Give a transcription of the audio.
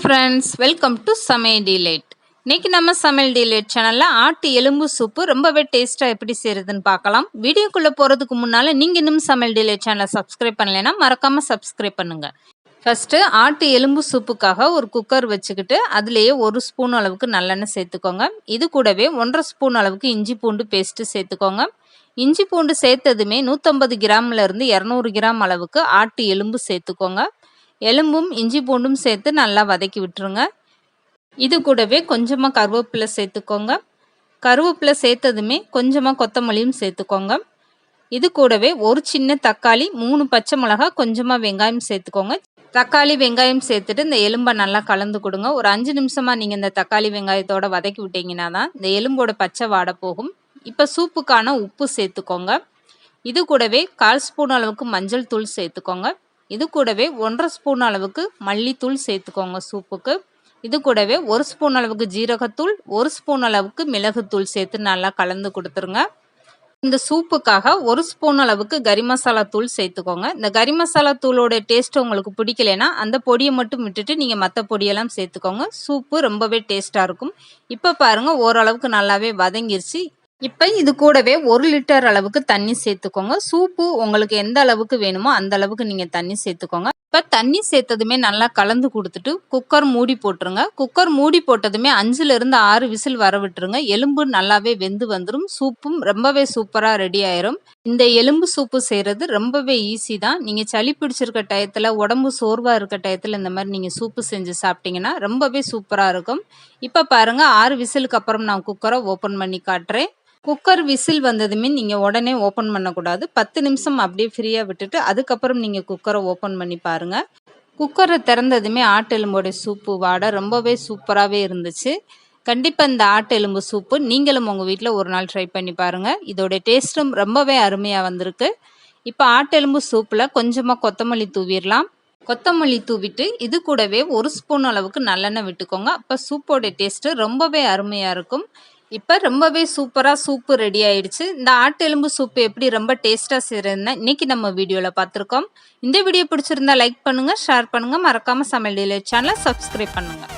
Friends, welcome to சமையல் delayed. இன்னைக்கு நம்ம சமையல் டிலேட் சேனலில் ஆட்டு எலும்பு சூப்பு ரொம்பவே டேஸ்ட்டாக எப்படி செய்கிறதுன்னு பார்க்கலாம். வீடியோக்குள்ளே போகிறதுக்கு முன்னால் நீங்கள் இன்னும் சமையல் டிலேட் சேனலை சப்ஸ்கிரைப் பண்ணலைன்னா மறக்காமல் சப்ஸ்கிரைப் பண்ணுங்கள். ஃபஸ்ட்டு ஆட்டு எலும்பு சூப்புக்காக ஒரு குக்கர் வச்சுக்கிட்டு அதுலேயே 1 ஸ்பூன் அளவுக்கு நல்லெண்ணெய் சேர்த்துக்கோங்க. இது கூடவே 1.5 ஸ்பூன் அளவுக்கு இஞ்சி பூண்டு பேஸ்ட்டு சேர்த்துக்கோங்க. இஞ்சி பூண்டு சேர்த்ததுமே 150 கிராம்லேருந்து 200 கிராம் அளவுக்கு ஆட்டு எலும்பு சேர்த்துக்கோங்க. எலும்பும் இஞ்சி பூண்டும் சேர்த்து நல்லா வதக்கி விட்டுருங்க. இது கூடவே கொஞ்சமாக கருவேப்பிலை சேர்த்துக்கோங்க. கருவேப்பிலை சேர்த்ததுமே கொஞ்சமாக கொத்தமல்லியும் சேர்த்துக்கோங்க. இது கூடவே ஒரு சின்ன தக்காளி, 3 பச்சை மிளகாய், கொஞ்சமாக வெங்காயம் சேர்த்துக்கோங்க. தக்காளி வெங்காயம் சேர்த்துட்டு இந்த எலும்பை நல்லா கலந்து கொடுங்க. ஒரு 5 நிமிஷமாக நீங்கள் இந்த தக்காளி வெங்காயத்தோட வதக்கி விட்டீங்கன்னா தான் இந்த எலும்போட பச்சை வாடை போகும். இப்போ சூப்புக்கான உப்பு சேர்த்துக்கோங்க. இது கூடவே 1/4 ஸ்பூன் அளவுக்கு மஞ்சள் தூள் சேர்த்துக்கோங்க. இது கூடவே 1.5 ஸ்பூன் அளவுக்கு மல்லித்தூள் சேர்த்துக்கோங்க சூப்புக்கு. இது கூடவே 1 ஸ்பூன் அளவுக்கு ஜீரகத்தூள், 1 ஸ்பூன் அளவுக்கு மிளகுத்தூள் சேர்த்து நல்லா கலந்து கொடுத்துருங்க. இந்த சூப்புக்காக 1 ஸ்பூன் அளவுக்கு கறி மசாலா தூள் சேர்த்துக்கோங்க. இந்த கறி மசாலா தூளோட டேஸ்ட் உங்களுக்கு பிடிக்கலைன்னா அந்த பொடியை மட்டும் விட்டுட்டு நீங்கள் மற்ற பொடியெல்லாம் சேர்த்துக்கோங்க. சூப்பு ரொம்பவே டேஸ்ட்டாக இருக்கும். இப்போ பாருங்கள், ஓரளவுக்கு நல்லாவே வதங்கிருச்சு. இப்போ இது கூடவே 1 லிட்டர் அளவுக்கு தண்ணி சேர்த்துக்கோங்க. சூப்பு உங்களுக்கு எந்த அளவுக்கு வேணுமோ அந்த அளவுக்கு நீங்கள் தண்ணி சேர்த்துக்கோங்க. இப்போ தண்ணி சேர்த்ததுமே நல்லா கலந்து கொடுத்துட்டு குக்கர் மூடி போட்டுருங்க. குக்கர் மூடி போட்டதுமே 5லிருந்து 6 விசில் வர விட்டுருங்க. எலும்பு நல்லாவே வெந்து வந்துடும். சூப்பும் ரொம்பவே சூப்பராக ரெடி ஆயிரும். இந்த எலும்பு சூப்பு செய்கிறது ரொம்பவே ஈஸி தான். நீங்கள் சளி பிடிச்சிருக்க டயத்தில், உடம்பு சோர்வாக இருக்க டயத்தில் இந்த மாதிரி நீங்கள் சூப்பு செஞ்சு சாப்பிட்டீங்கன்னா ரொம்பவே சூப்பராக இருக்கும். இப்போ பாருங்கள், 6 விசிலுக்கு அப்புறம் நான் குக்கரை ஓப்பன் பண்ணி காட்டுறேன். குக்கர் விசில் வந்ததுமே நீங்கள் உடனே ஓப்பன் பண்ணக்கூடாது. 10 நிமிஷம் அப்படியே ஃப்ரீயாக விட்டுட்டு அதுக்கப்புறம் நீங்கள் குக்கரை ஓப்பன் பண்ணி பாருங்கள். குக்கரை திறந்ததுமே ஆட்டு எலும்போடைய சூப்பு வாடை ரொம்பவே சூப்பராகவே இருந்துச்சு. கண்டிப்பாக இந்த ஆட்டு எலும்பு சூப்பு நீங்களும் உங்கள் வீட்டில் ஒரு நாள் ட்ரை பண்ணி பாருங்கள். இதோடைய டேஸ்ட்டும் ரொம்பவே அருமையாக வந்திருக்கு. இப்போ ஆட்டு எலும்பு சூப்பில் கொஞ்சமாக கொத்தமல்லி தூவிடலாம். கொத்தமல்லி தூவிட்டு இது கூடவே 1 ஸ்பூன் அளவுக்கு நல்லெண்ணெய் விட்டுக்கோங்க. அப்போ சூப்போடைய டேஸ்ட்டு ரொம்பவே அருமையாக இருக்கும். இப்போ ரொம்பவே சூப்பராக சூப்பு ரெடி ஆயிடுச்சு. இந்த ஆட்டு எலும்பு சூப்பு எப்படி ரொம்ப டேஸ்ட்டாக செய்கிறதுன்னு இன்னைக்கு நம்ம வீடியோவில் பார்த்துருக்கோம். இந்த வீடியோ பிடிச்சிருந்தா லைக் பண்ணுங்கள், ஷேர் பண்ணுங்கள், மறக்காமல் சமையல் டிலேட் சேனலை சப்ஸ்கிரைப் பண்ணுங்கள்.